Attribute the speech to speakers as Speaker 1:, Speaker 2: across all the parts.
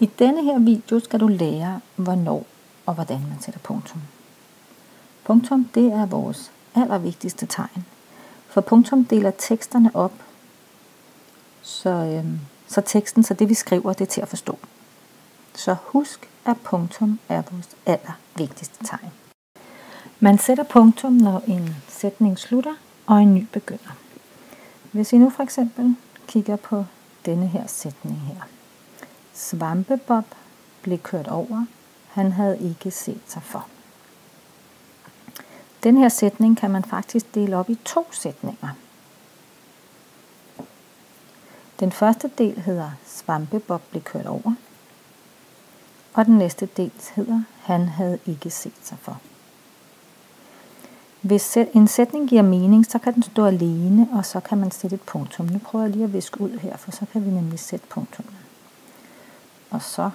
Speaker 1: I denne her video skal du lære, hvornår og hvordan man sætter punktum. Punktum, det er vores allervigtigste tegn. For punktum deler teksterne op, så teksten, så det vi skriver, det er til at forstå. Så husk, at punktum er vores allervigtigste tegn. Man sætter punktum, når en sætning slutter og en ny begynder. Hvis I nu for eksempel kigger på denne her sætning her. Svampebob blev kørt over. Han havde ikke set sig for. Den her sætning kan man faktisk dele op i 2 sætninger. Den første del hedder Svampebob blev kørt over. Og den næste del hedder Han havde ikke set sig for. Hvis en sætning giver mening, så kan den stå alene, og så kan man sætte et punktum. Nu prøver jeg lige at viske ud her, for så kan vi nemlig sætte punktum. Og så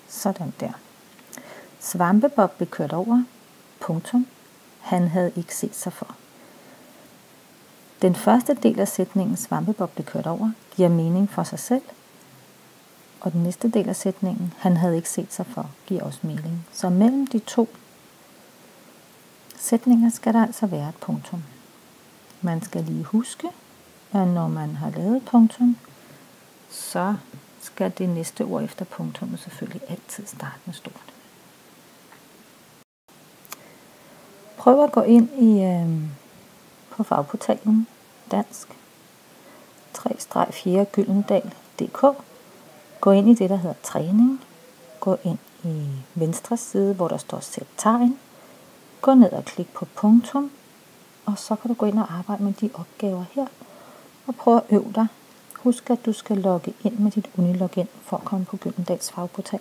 Speaker 1: sådan der. Svampebob blev kørt over. Punktum. Han havde ikke set sig for. Den første del af sætningen Svampebob blev kørt over giver mening for sig selv. Og den næste del af sætningen Han havde ikke set sig for giver også mening. Så mellem de 2 sætninger skal der altså være et punktum. Man skal lige huske, at når man har lavet et punktum, så skal det næste ord efter punktummet selvfølgelig altid starte med stort. Prøv at gå ind på fagportalen dansk-4gyldendal.dk. Gå ind i det, der hedder træning. Gå ind i venstre side, hvor der står sæt tegn. Gå ned og klik på punktum. Og så kan du gå ind og arbejde med de opgaver her. Og prøv at øve dig. Husk, at du skal logge ind med dit Unilogin for at komme på Gyldendals fagportal.